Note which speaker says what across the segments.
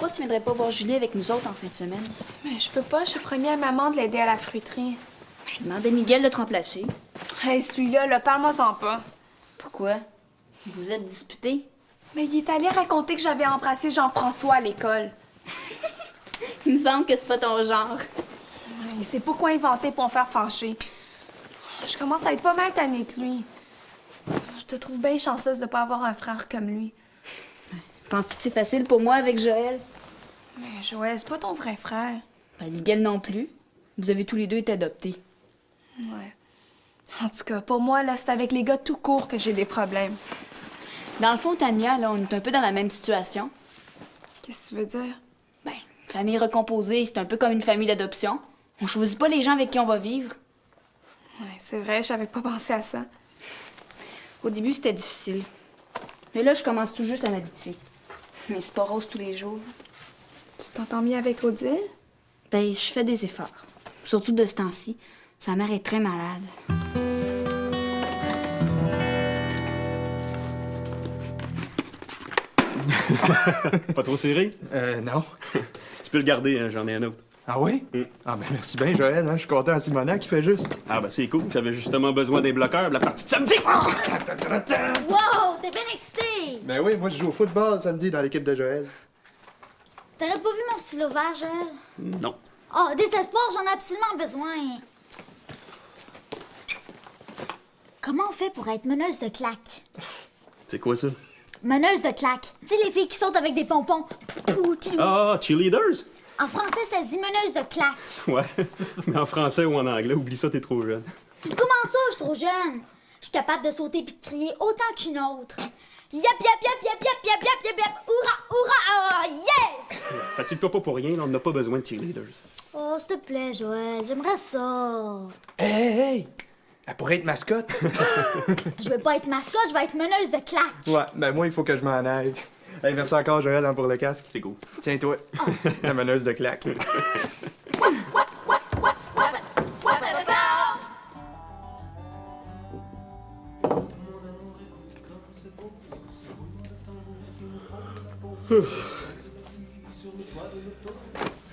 Speaker 1: pourquoi tu viendrais pas voir Julie avec nous autres en fin de semaine?
Speaker 2: Mais je peux pas, j'ai promis à maman de l'aider à la fruiterie.
Speaker 1: Demande à Miguel de te remplacer.
Speaker 2: Hey, celui-là, là, parle-moi-en pas.
Speaker 1: Pourquoi? Vous êtes disputés?
Speaker 2: Mais il est allé raconter que j'avais embrassé Jean-François à l'école.
Speaker 1: Il me semble que c'est pas ton genre.
Speaker 2: Il sait pas quoi inventer pour me faire fâcher. Je commence à être pas mal tannée de lui. Je te trouve bien chanceuse de pas avoir un frère comme lui.
Speaker 1: Penses-tu que c'est facile pour moi avec Joël?
Speaker 2: Mais Joël, c'est pas ton vrai frère.
Speaker 1: Ben, Miguel non plus. Vous avez tous les deux été adoptés.
Speaker 2: Ouais. En tout cas, pour moi, là, c'est avec les gars tout court que j'ai des problèmes.
Speaker 1: Dans le fond, Tania, là, on est un peu dans la même situation.
Speaker 2: Qu'est-ce que tu veux dire?
Speaker 1: Ben, famille recomposée, c'est un peu comme une famille d'adoption. On choisit pas les gens avec qui on va vivre.
Speaker 2: Ouais, c'est vrai, j'avais pas pensé à ça.
Speaker 1: Au début, c'était difficile. Mais là, je commence tout juste à m'habituer. Mais c'est pas rose tous les jours.
Speaker 2: Tu t'entends mieux avec Odile?
Speaker 1: Ben, je fais des efforts. Surtout de ce temps-ci. Sa mère est très malade.
Speaker 3: Pas trop serré?
Speaker 4: Non.
Speaker 3: Tu peux le garder, hein, j'en ai un autre.
Speaker 4: Ah oui? Ah ben merci bien, Joël, hein? Je suis content à Simonac qui fait juste.
Speaker 3: Ah ben c'est cool, j'avais justement besoin des bloqueurs de la partie de samedi!
Speaker 5: Wow, t'es bien excité!
Speaker 4: Ben oui, moi je joue au football samedi dans l'équipe de Joël.
Speaker 5: T'aurais pas vu mon stylo vert, Joël?
Speaker 3: Non.
Speaker 5: Oh, désespoir, j'en ai absolument besoin. Comment on fait pour être meneuse de claques?
Speaker 3: C'est quoi ça?
Speaker 5: Meneuse de claques. Tu sais, les filles qui sautent avec des pompons.
Speaker 3: Ah, cheerleaders?
Speaker 5: En français, ça se dit meneuse de claques.
Speaker 3: Ouais, mais en français ou en anglais, oublie ça, t'es trop jeune.
Speaker 5: Comment ça, je suis trop jeune? Je suis capable de sauter puis de crier autant qu'une autre. Yap, yap, yap, yap, yap, yap, yap, yap, yap, hurrah, hurrah, yeah!
Speaker 3: Fatigue-toi pas pour rien, on n'a pas besoin de cheerleaders.
Speaker 5: Oh, s'il te plaît, Joël, j'aimerais ça.
Speaker 4: Hey! Elle pourrait être mascotte.
Speaker 5: Je veux pas être mascotte, je veux être meneuse de claques.
Speaker 4: Ouais, ben moi il faut que je m'en aille. Hey, merci encore Joël hein, pour le casque.
Speaker 3: C'est cool.
Speaker 4: Tiens-toi, la meneuse de claque.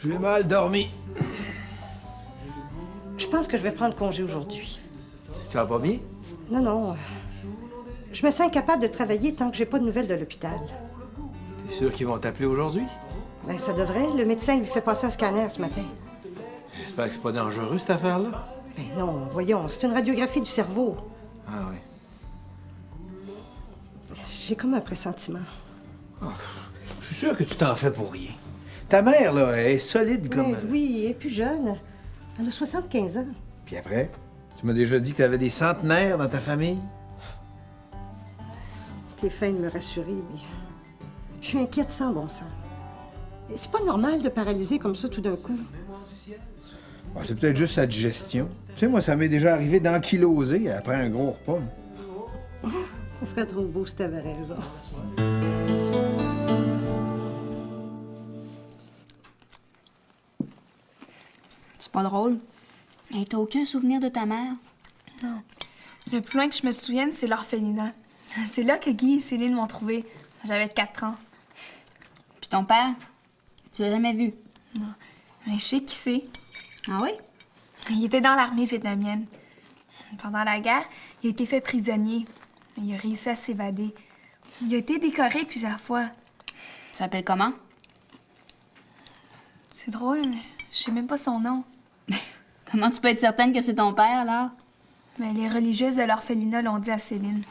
Speaker 6: J'ai mal dormi.
Speaker 7: Je pense que je vais prendre congé aujourd'hui.
Speaker 6: Ça va pas bien?
Speaker 7: Non, non. Je me sens incapable de travailler tant que j'ai pas de nouvelles de l'hôpital.
Speaker 6: T'es sûr qu'ils vont t'appeler aujourd'hui?
Speaker 7: Ben, ça devrait. Le médecin lui fait passer un scanner ce matin.
Speaker 6: J'espère que c'est pas dangereux, cette affaire-là.
Speaker 7: Ben non, voyons, c'est une radiographie du cerveau.
Speaker 6: Ah oui.
Speaker 7: J'ai comme un pressentiment.
Speaker 6: Je suis sûr que tu t'en fais pour rien. Ta mère, là, elle est solide comme...
Speaker 7: Mais oui, elle est plus jeune. Elle a 75 ans.
Speaker 6: Puis après, tu m'as déjà dit que t'avais des centenaires dans ta famille?
Speaker 7: T'es fin de me rassurer, mais je suis inquiète sans bon sens. C'est pas normal de paralyser comme ça tout d'un coup.
Speaker 6: Ah, c'est peut-être juste sa digestion. Tu sais, moi, ça m'est déjà arrivé d'ankyloser après un gros repas.
Speaker 7: Ça serait trop beau si t'avais raison.
Speaker 1: C'est pas drôle. Hey, t'as aucun souvenir de ta mère?
Speaker 2: Non. Le plus loin que je me souvienne, c'est l'orphelinat. C'est là que Guy et Céline m'ont trouvé. J'avais 4 ans.
Speaker 1: Puis ton père? Tu l'as jamais vu?
Speaker 2: Non. Mais je sais qui c'est.
Speaker 1: Ah oui?
Speaker 2: Il était dans l'armée vietnamienne. Pendant la guerre, il a été fait prisonnier. Il a réussi à s'évader. Il a été décoré plusieurs fois.
Speaker 1: Ça s'appelle comment?
Speaker 2: C'est drôle, mais je sais même pas son nom.
Speaker 1: Comment tu peux être certaine que c'est ton père, alors?
Speaker 2: Mais les religieuses de l'orphelinat l'ont dit à Céline.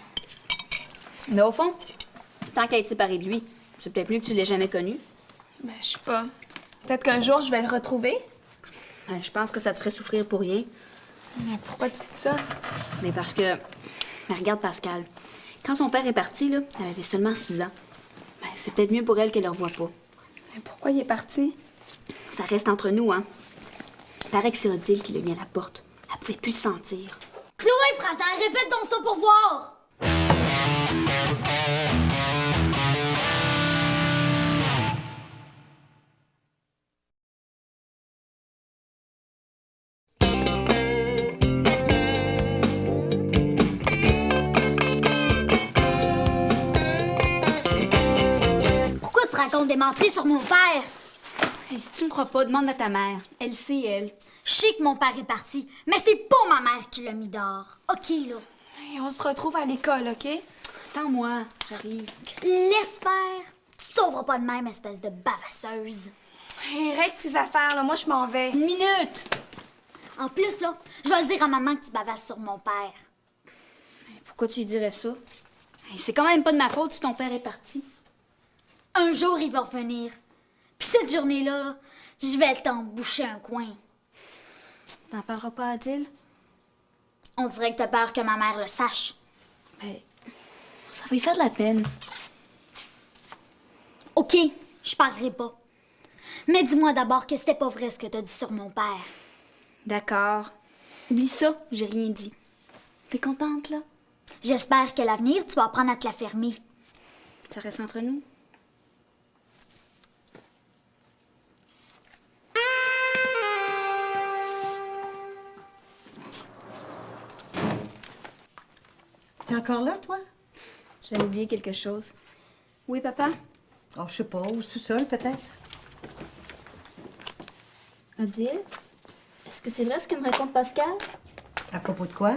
Speaker 1: Mais au fond, tant qu'à être séparée de lui, c'est peut-être mieux que tu l'aies jamais connu.
Speaker 2: Ben, je sais pas. Peut-être qu'un jour, je vais le retrouver.
Speaker 1: Je pense que ça te ferait souffrir pour rien.
Speaker 2: Mais pourquoi tu dis ça?
Speaker 1: Mais parce que... Mais regarde Pascal. Quand son père est parti, là, elle avait seulement 6 ans. Ben, c'est peut-être mieux pour elle qu'elle le revoie pas.
Speaker 2: Mais pourquoi il est parti?
Speaker 1: Ça reste entre nous, hein. Il paraît que c'est Odile qui l'a mis à la porte. Elle pouvait plus le sentir.
Speaker 5: Chloé Fraser, répète donc ça pour voir! racontes des menteries sur mon père.
Speaker 1: Et si tu me crois pas, demande à ta mère. Elle sait, elle.
Speaker 5: Je sais que mon père est parti, mais c'est pas ma mère qui l'a mis dehors. OK, là.
Speaker 2: Et on se retrouve à l'école, OK?
Speaker 1: Attends-moi, j'arrive.
Speaker 5: Laisse faire. Tu sauveras pas de même, espèce de bavasseuse.
Speaker 2: Hey, règle tes affaires, là. Moi, je m'en vais.
Speaker 1: Une minute!
Speaker 5: En plus, là, je vais le dire à maman que tu bavasses sur mon père.
Speaker 1: Pourquoi tu lui dirais ça? Hey, c'est quand même pas de ma faute si ton père est parti.
Speaker 5: Un jour, il va revenir. Puis cette journée-là, là, je vais t'en boucher un coin.
Speaker 1: T'en parleras pas à Adil?
Speaker 5: On dirait que t'as peur que ma mère le sache.
Speaker 1: Ben, ça va lui faire de la peine.
Speaker 5: OK, je parlerai pas. Mais dis-moi d'abord que c'était pas vrai ce que t'as dit sur mon père.
Speaker 1: D'accord. Oublie ça, j'ai rien dit. T'es contente, là?
Speaker 5: J'espère qu'à l'avenir, tu vas apprendre à te la fermer.
Speaker 1: Ça reste entre nous.
Speaker 7: T'es encore là, toi?
Speaker 1: J'avais oublié quelque chose. Oui, papa?
Speaker 7: Oh, je sais pas, au sous-sol, peut-être.
Speaker 1: Adil? Est-ce que c'est vrai ce que me raconte Pascal?
Speaker 7: À propos de quoi?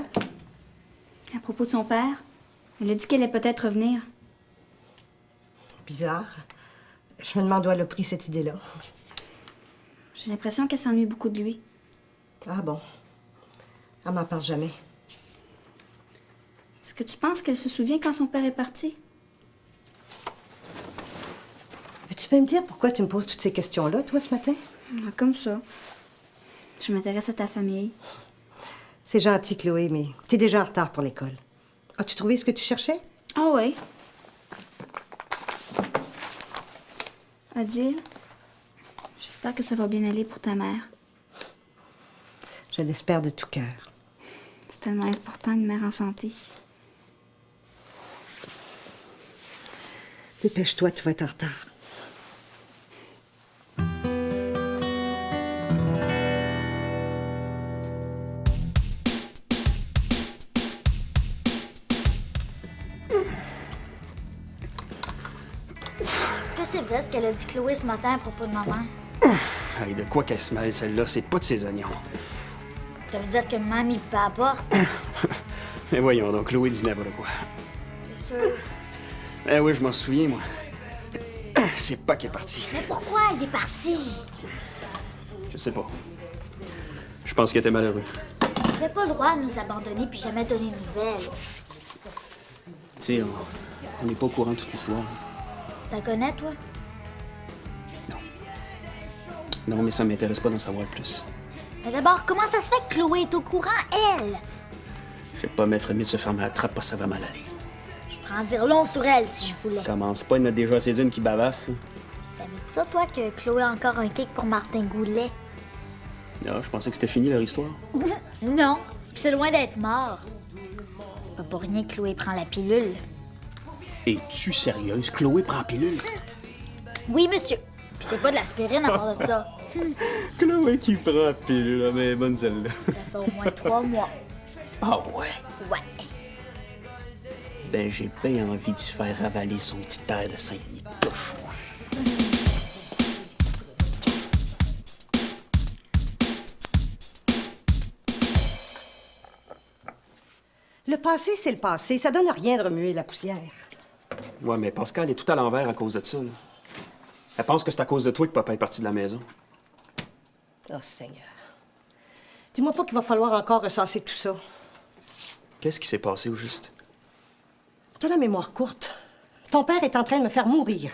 Speaker 1: À propos de son père? Elle a dit qu'elle allait peut-être revenir.
Speaker 7: Bizarre. Je me demande où elle a pris cette idée-là.
Speaker 1: J'ai l'impression qu'elle s'ennuie beaucoup de lui.
Speaker 7: Ah bon? Elle m'en parle jamais.
Speaker 1: Est-ce que tu penses qu'elle se souvient quand son père est parti?
Speaker 7: Veux-tu même dire pourquoi tu me poses toutes ces questions-là, toi, ce matin?
Speaker 1: Ah, comme ça. Je m'intéresse à ta famille.
Speaker 7: C'est gentil, Chloé, mais t'es déjà en retard pour l'école. As-tu trouvé ce que tu cherchais?
Speaker 1: Ah ouais. Adil, j'espère que ça va bien aller pour ta mère.
Speaker 7: Je l'espère de tout cœur.
Speaker 1: C'est tellement important, une mère en santé.
Speaker 7: Dépêche-toi, tu vas être en retard.
Speaker 5: Est-ce que c'est vrai ce qu'elle a dit Chloé ce matin à propos de maman?
Speaker 3: Hey, de quoi qu'elle se mêle, celle-là? C'est pas de ses oignons.
Speaker 5: Ça veut dire que mamie peu importe.
Speaker 3: Mais voyons donc, Chloé dit n'importe quoi.
Speaker 5: C'est sûr.
Speaker 3: Eh oui, je m'en souviens, moi. C'est pas qu'elle est partie.
Speaker 5: Mais pourquoi il est parti?
Speaker 3: Je sais pas. Je pense qu'elle était malheureuse.
Speaker 5: Il avait pas le droit de nous abandonner puis jamais donner de nouvelles.
Speaker 3: Tu sais, on n'est pas au courant de toute l'histoire.
Speaker 5: T'en connais, toi?
Speaker 3: Non, mais ça m'intéresse pas d'en savoir plus.
Speaker 5: Mais d'abord, comment ça se fait que Chloé est au courant, elle?
Speaker 3: Je vais pas m'effrayer de se fermer la trappe parce que ça va mal aller.
Speaker 5: Je prends en dire long sur elle si je voulais.
Speaker 3: Commence pas, il y en a déjà assez d'une qui bavasse.
Speaker 5: Savais-tu ça, toi, que Chloé a encore un kick pour Martin Goulet?
Speaker 3: Non, je pensais que c'était fini leur histoire.
Speaker 5: Non, puis c'est loin d'être mort. C'est pas pour rien que Chloé prend la pilule.
Speaker 3: Es-tu sérieuse? Chloé prend pilule?
Speaker 5: Oui, monsieur. Puis c'est pas de l'aspirine à part de ça.
Speaker 3: Chloé qui prend pilule, mais bonne celle-là.
Speaker 5: Ça fait au moins 3 mois.
Speaker 3: Ah ouais?
Speaker 5: Ouais.
Speaker 3: Ben, j'ai bien envie d'y faire ravaler son petit air de Saint-Denis de touche, moi.
Speaker 7: Le passé, c'est le passé. Ça donne rien de remuer la poussière.
Speaker 3: Ouais, mais Pascal est tout à l'envers à cause de ça, là. Elle pense que c'est à cause de toi que papa est parti de la maison.
Speaker 7: Oh, Seigneur. Dis-moi pas qu'il va falloir encore ressasser tout ça.
Speaker 3: Qu'est-ce qui s'est passé au juste?
Speaker 7: T'as la mémoire courte. Ton père est en train de me faire mourir.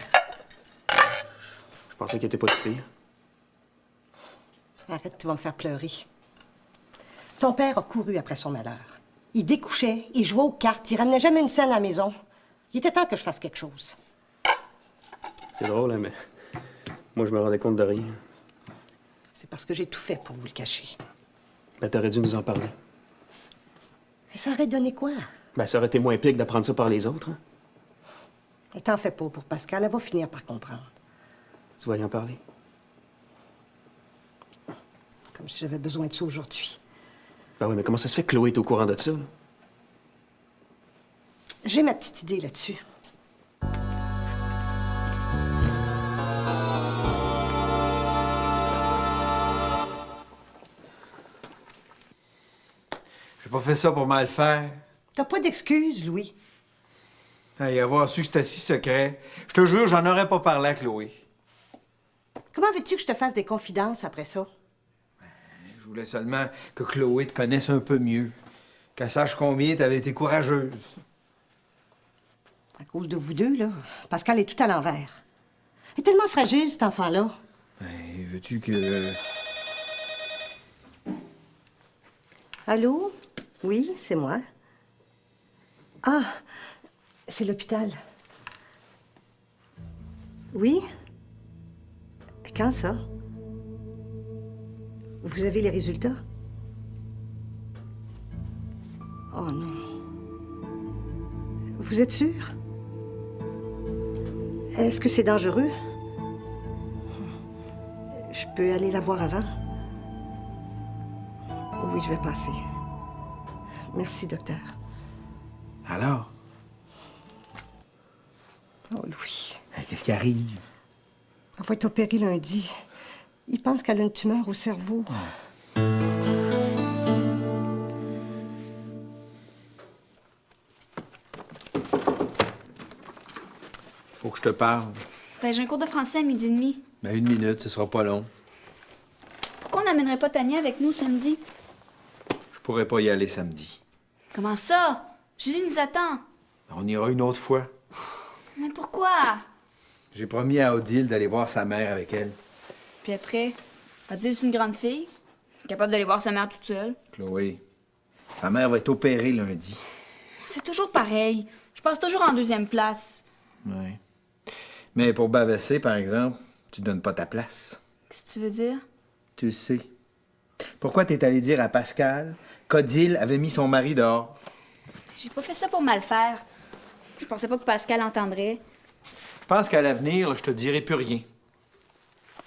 Speaker 3: Je pensais qu'il était pas si pire.
Speaker 7: Arrête, tu vas me faire pleurer. Ton père a couru après son malheur. Il découchait, il jouait aux cartes, il ramenait jamais une scène à la maison. Il était temps que je fasse quelque chose.
Speaker 3: C'est drôle, hein, mais moi, je me rendais compte de rien.
Speaker 7: C'est parce que j'ai tout fait pour vous le cacher.
Speaker 3: Ben, t'aurais dû nous en parler.
Speaker 7: Mais ça aurait donné quoi?
Speaker 3: Ben, ça aurait été moins pire que d'apprendre ça par les autres, hein.
Speaker 7: Et t'en fais pas pour Pascal, elle va finir par comprendre.
Speaker 3: Tu vas y en parler.
Speaker 7: Comme si j'avais besoin de ça aujourd'hui.
Speaker 3: Ben oui, mais comment ça se fait que Chloé est au courant de ça, là?
Speaker 7: J'ai ma petite idée là-dessus.
Speaker 6: J'ai pas fait ça pour mal faire.
Speaker 7: T'as pas d'excuses, Louis.
Speaker 6: Hey, avoir su que c'était si secret, je te jure, j'en aurais pas parlé à Chloé.
Speaker 7: Comment veux-tu que je te fasse des confidences après ça?
Speaker 6: Je voulais seulement que Chloé te connaisse un peu mieux. Qu'elle sache combien t'avais été courageuse.
Speaker 7: À cause de vous deux, là. Pascal est tout à l'envers. Il est tellement fragile, cet enfant-là.
Speaker 6: Hey, veux-tu que...
Speaker 7: Allô? Oui, c'est moi. Ah, c'est l'hôpital. Oui? Quand ça? Vous avez les résultats? Oh non. Vous êtes sûr? Est-ce que c'est dangereux? Je peux aller la voir avant? Oui, je vais passer. Merci, docteur.
Speaker 6: Alors?
Speaker 7: Oh, Louis.
Speaker 6: Hey, qu'est-ce qui arrive?
Speaker 7: Elle va être opérée lundi. Il pense qu'elle a une tumeur au cerveau.
Speaker 6: Faut que je te parle.
Speaker 1: Ben, j'ai un cours de français à 12h30.
Speaker 6: Ben, 1 minute, ce sera pas long.
Speaker 1: Pourquoi on n'amènerait pas Tania avec nous samedi?
Speaker 6: Je pourrais pas y aller samedi.
Speaker 1: Comment ça? Julie nous attend.
Speaker 6: On ira une autre fois.
Speaker 1: Mais pourquoi?
Speaker 6: J'ai promis à Odile d'aller voir sa mère avec elle.
Speaker 1: Puis après, Odile, c'est une grande fille, capable d'aller voir sa mère toute seule.
Speaker 6: Chloé, sa mère va être opérée lundi.
Speaker 1: C'est toujours pareil. Je passe toujours en deuxième place.
Speaker 6: Oui. Mais pour Bavessé, par exemple, tu donnes pas ta place.
Speaker 1: Qu'est-ce que tu veux dire?
Speaker 6: Tu le sais. Pourquoi t'es allé dire à Pascal qu'Odile avait mis son mari dehors?
Speaker 1: J'ai pas fait ça pour mal faire. Je pensais pas que Pascal entendrait.
Speaker 6: Je pense qu'à l'avenir, là, je te dirai plus rien.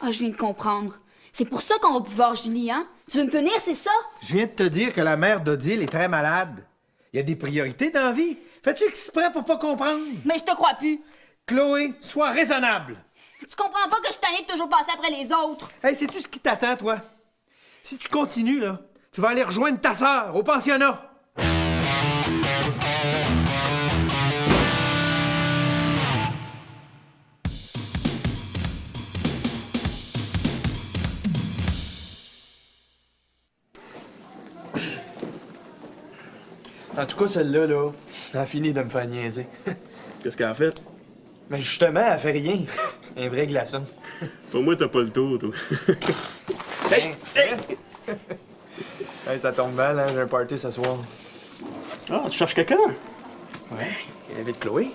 Speaker 1: Ah, je viens de comprendre. C'est pour ça qu'on va pouvoir Julie, hein? Tu veux me punir, c'est ça?
Speaker 6: Je viens de te dire que la mère d'Odile est très malade. Il y a des priorités dans la vie. Fais-tu exprès pour pas comprendre?
Speaker 1: Mais je te crois plus.
Speaker 6: Chloé, sois raisonnable.
Speaker 1: Tu comprends pas que je suis tannée de toujours passer après les autres?
Speaker 6: Hey, sais-tu ce qui t'attend, toi? Si tu continues, là, tu vas aller rejoindre ta sœur au pensionnat.
Speaker 4: En tout cas, celle-là, là, elle a fini de me faire niaiser.
Speaker 8: Qu'est-ce qu'elle a fait?
Speaker 4: Mais justement, elle fait rien. Un vrai glaçon.
Speaker 8: Pour moi, t'as pas le tour, toi.
Speaker 4: Hey! Hey, ça tombe mal, hein? J'ai un party ce soir.
Speaker 8: Ah, tu cherches quelqu'un?
Speaker 4: Ouais. Invite Chloé.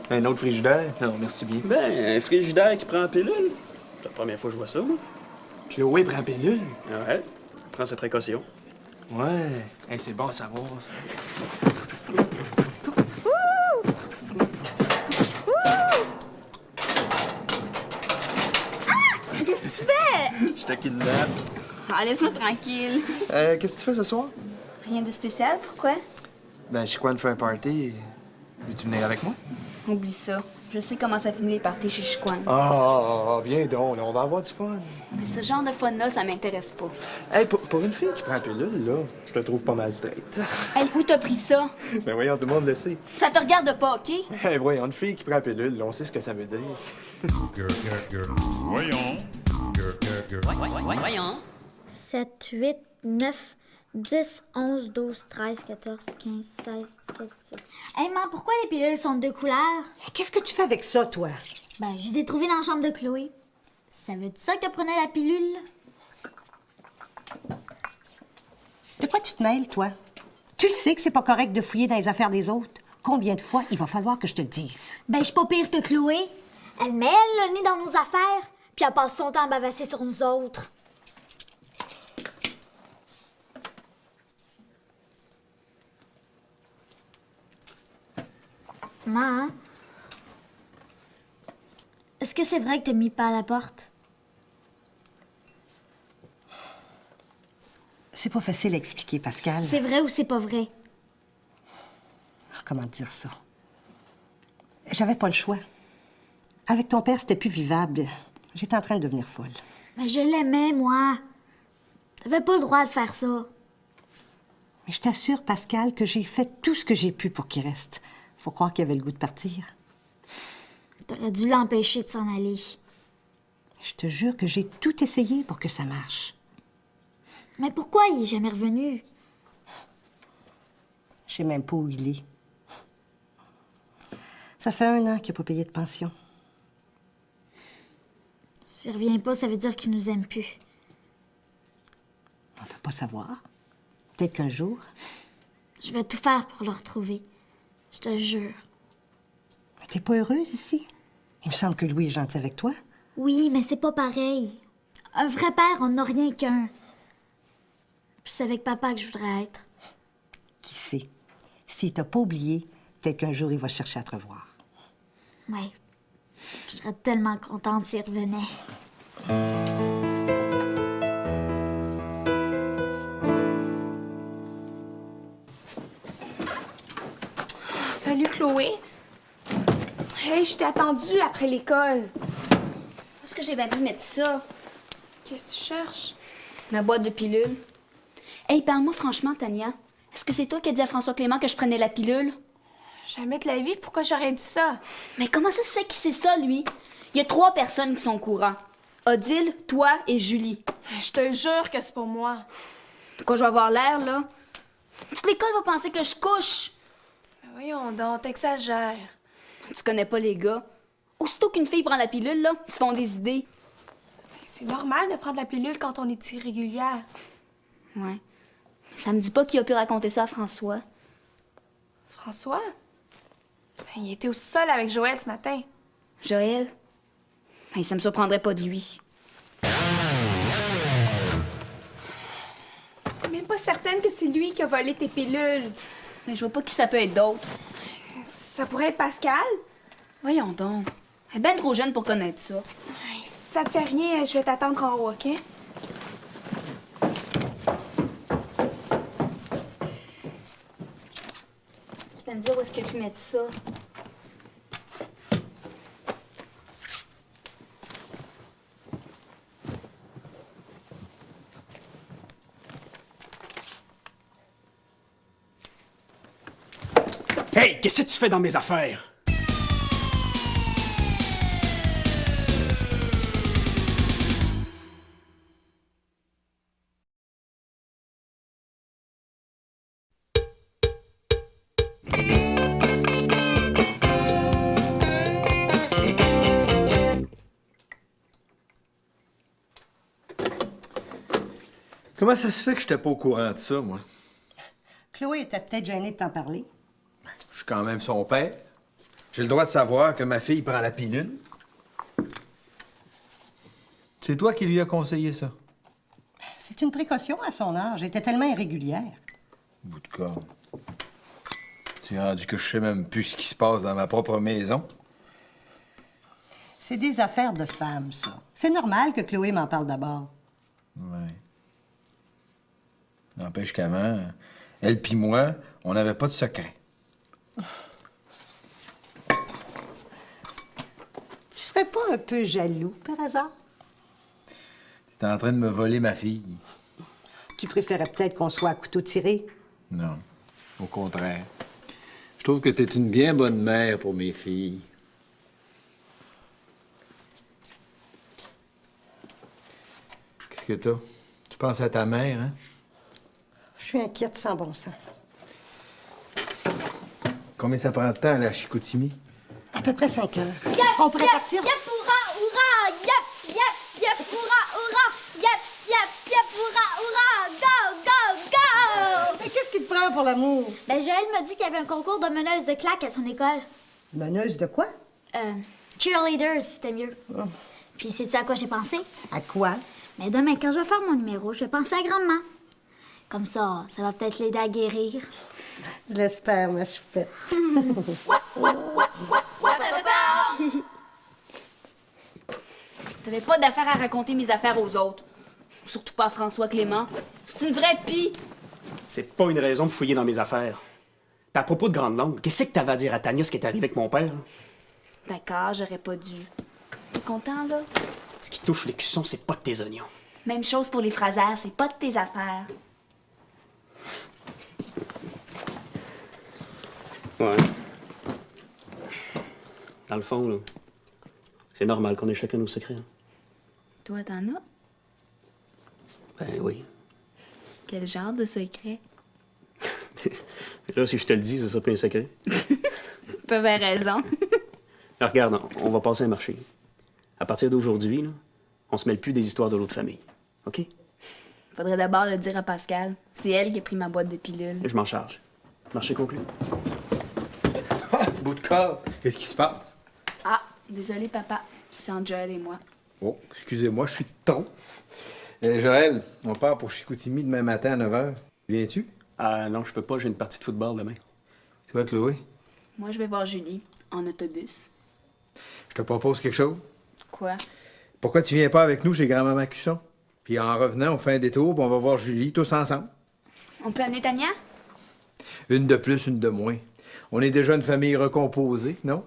Speaker 4: Un autre frigidaire? Non, merci bien.
Speaker 8: Ben, un frigidaire qui prend la pilule. C'est la première fois que je vois ça, moi.
Speaker 4: Chloé prend pilule?
Speaker 8: Ouais. Prends ses précautions.
Speaker 4: Ouais. Hey, c'est bon à savoir, ça.
Speaker 1: Qu'est-ce que tu fais?
Speaker 4: Je te kidnappe.
Speaker 1: Ah, laisse-moi tranquille.
Speaker 4: Qu'est-ce que tu fais ce soir?
Speaker 1: Rien de spécial, pourquoi?
Speaker 4: Ben, Chicoine fait un party. Veux-tu venir avec moi?
Speaker 1: Oublie ça. Je sais comment ça finit les parties chez Chicoine.
Speaker 4: Ah, viens donc, là, on va avoir du fun.
Speaker 1: Mais ce genre de fun-là, ça m'intéresse pas.
Speaker 4: Hey, pour une fille qui prend pilule, là, je te trouve pas mal straight.
Speaker 1: Hey, où t'as pris ça?
Speaker 4: Ben voyons, tout le monde le sait.
Speaker 1: Ça te regarde pas, OK?
Speaker 4: Hey, voyons, une fille qui prend pilule, là, on sait ce que ça veut dire.
Speaker 9: Voyons.
Speaker 5: 7, 8, 9, 10, 11, 12, 13, 14, 15, 16, 17, 18. Hey, maman, pourquoi les pilules sont de deux couleurs?
Speaker 7: Qu'est-ce que tu fais avec ça, toi?
Speaker 5: Ben, je les ai trouvées dans la chambre de Chloé. Ça veut dire ça que prenait la pilule?
Speaker 7: De quoi tu te mêles, toi? Tu le sais que c'est pas correct de fouiller dans les affaires des autres. Combien de fois il va falloir que je te le dise?
Speaker 5: Ben, je suis pas pire que Chloé. Elle met le nez dans nos affaires, puis elle passe son temps à bavasser sur nous autres. Maman, est-ce que c'est vrai que t'as mis pas à la porte?
Speaker 7: C'est pas facile à expliquer, Pascal.
Speaker 5: C'est vrai ou c'est pas vrai?
Speaker 7: Comment dire ça? J'avais pas le choix. Avec ton père, c'était plus vivable. J'étais en train de devenir folle.
Speaker 5: Mais je l'aimais, moi. T'avais pas le droit de faire ça.
Speaker 7: Mais je t'assure, Pascal, que j'ai fait tout ce que j'ai pu pour qu'il reste. Faut croire qu'il avait le goût de partir.
Speaker 5: T'aurais dû l'empêcher de s'en aller.
Speaker 7: Je te jure que j'ai tout essayé pour que ça marche.
Speaker 5: Mais pourquoi il est jamais revenu?
Speaker 7: Je sais même pas où il est. Ça fait 1 an qu'il n'a pas payé de pension.
Speaker 5: S'il revient pas, ça veut dire qu'il nous aime plus.
Speaker 7: On peut pas savoir. Peut-être qu'un jour...
Speaker 5: Je vais tout faire pour le retrouver. Je te jure.
Speaker 7: Mais t'es pas heureuse ici? Il me semble que Louis est gentil avec toi.
Speaker 5: Oui, mais c'est pas pareil. Un vrai père, on n'a rien qu'un. Puis c'est avec papa que je voudrais être.
Speaker 7: Qui sait? S'il t'a pas oublié, peut-être qu'un jour il va chercher à te revoir.
Speaker 5: Ouais. Je serais tellement contente s'il revenait.
Speaker 2: Salut, Chloé. Hey, je t'ai attendue après l'école.
Speaker 1: Où est-ce que j'ai bien pu mettre ça?
Speaker 2: Qu'est-ce que tu cherches?
Speaker 1: Ma boîte de pilules. Hey, parle-moi franchement, Tania. Est-ce que c'est toi qui as dit à François Clément que je prenais la pilule?
Speaker 2: Jamais de la vie, pourquoi j'aurais dit ça?
Speaker 1: Mais comment ça se fait qu'il sait ça, lui? Il y a 3 personnes qui sont au courant. Odile, toi et Julie.
Speaker 2: Je te jure que c'est pour moi.
Speaker 1: De quoi je vais avoir l'air, là? Toute l'école va penser que je couche.
Speaker 2: Mais voyons donc, t'exagères.
Speaker 1: Tu connais pas les gars. Aussitôt qu'une fille prend la pilule, là, ils se font des idées.
Speaker 2: C'est normal de prendre la pilule quand on est irrégulière.
Speaker 1: Ouais. Ça me dit pas qui a pu raconter ça à François.
Speaker 2: François? Ben, il était au sol avec Joël ce matin.
Speaker 1: Joël? Hey, ça me surprendrait pas de lui.
Speaker 2: T'es même pas certaine que c'est lui qui a volé tes pilules.
Speaker 1: Mais je vois pas qui ça peut être d'autre.
Speaker 2: Ça pourrait être Pascal?
Speaker 1: Voyons donc. Elle est ben trop jeune pour connaître ça.
Speaker 2: Si ça te fait rien, je vais t'attendre en haut, OK?
Speaker 1: Tu peux me dire où est-ce que tu mets ça?
Speaker 3: Hey, qu'est-ce que tu fais dans mes affaires?
Speaker 6: Comment ça se fait que j'étais pas au courant de ça, moi?
Speaker 7: Chloé était peut-être gênée de t'en parler.
Speaker 6: Je suis quand même son père. J'ai le droit de savoir que ma fille prend la pilule. C'est toi qui lui as conseillé ça?
Speaker 7: C'est une précaution à son âge. Elle était tellement irrégulière.
Speaker 6: Bout de corps. C'est rendu que je sais même plus ce qui se passe dans ma propre maison.
Speaker 7: C'est des affaires de femmes, ça. C'est normal que Chloé m'en parle d'abord.
Speaker 6: Ouais. N'empêche qu'avant, elle pis moi, on n'avait pas de secret.
Speaker 7: Tu serais pas un peu jaloux, par hasard?
Speaker 6: T'es en train de me voler ma fille.
Speaker 7: Tu préférais peut-être qu'on soit à couteau tiré?
Speaker 6: Non, au contraire. Je trouve que t'es une bien bonne mère pour mes filles. Qu'est-ce que t'as? Tu penses à ta mère, hein?
Speaker 7: Je suis inquiète sans bon sens.
Speaker 6: Combien ça prend de temps à la Chicoutimi?
Speaker 7: À peu près 5 heures. On pourrait partir?
Speaker 5: Yep, hurrah, hurrah! Yep, yep, yep, hurrah, hurrah! Yep, yep, yep, hurrah, hurrah! Go, go, go!
Speaker 7: Mais qu'est-ce qui te prend pour l'amour?
Speaker 5: Ben, Joël m'a dit qu'il y avait un concours de meneuse de claques à son école.
Speaker 7: Meneuse de quoi?
Speaker 5: Cheerleaders, c'était mieux. Puis, sais-tu à quoi j'ai pensé?
Speaker 7: À quoi?
Speaker 5: Mais demain, quand je vais faire mon numéro, je vais penser à grand-maman. Comme ça va peut-être l'aider à guérir.
Speaker 7: Je l'espère, ma choupette.
Speaker 1: T'avais pas d'affaire à raconter mes affaires aux autres. Surtout pas à François Clément. C'est une vraie pie.
Speaker 3: C'est pas une raison de fouiller dans mes affaires. Puis à propos de grande langue, qu'est-ce que t'avais à dire à Tania ce qui est arrivé avec mon père? Là?
Speaker 1: D'accord, j'aurais pas dû. T'es content, là?
Speaker 3: Ce qui touche les cuissons, c'est pas de tes oignons.
Speaker 1: Même chose pour les phrasaires, c'est pas de tes affaires.
Speaker 3: Ouais. Dans le fond, là, c'est normal qu'on ait chacun nos secrets. Hein.
Speaker 1: Toi, t'en as?
Speaker 3: Ben oui.
Speaker 1: Quel genre de secret?
Speaker 3: Là, si je te le dis, ça sera plus un secret.
Speaker 1: Pas bien raison.
Speaker 3: Alors, regarde, on va passer un marché. À partir d'aujourd'hui, là, on se mêle plus des histoires de l'autre famille. OK?
Speaker 1: Faudrait d'abord le dire à Pascal. C'est elle qui a pris ma boîte de pilules.
Speaker 3: Je m'en charge. Marché conclu.
Speaker 6: Ah, bout de corps! Qu'est-ce qui se passe?
Speaker 1: Ah, désolé, papa. C'est entre Joël et moi.
Speaker 6: Oh, excusez-moi, je suis de trop. Joël, on part pour Chicoutimi demain matin à 9h. Viens-tu?
Speaker 3: Ah non, je peux pas, j'ai une partie de football demain.
Speaker 6: Toi, Chloé?
Speaker 1: Moi, je vais voir Julie, en autobus.
Speaker 6: Je te propose quelque chose.
Speaker 1: Quoi?
Speaker 6: Pourquoi tu viens pas avec nous chez grand-maman Cusson? Puis en revenant, on fait un détour, puis on va voir Julie, tous ensemble.
Speaker 1: On peut amener Tania?
Speaker 6: Une de plus, une de moins. On est déjà une famille recomposée, non?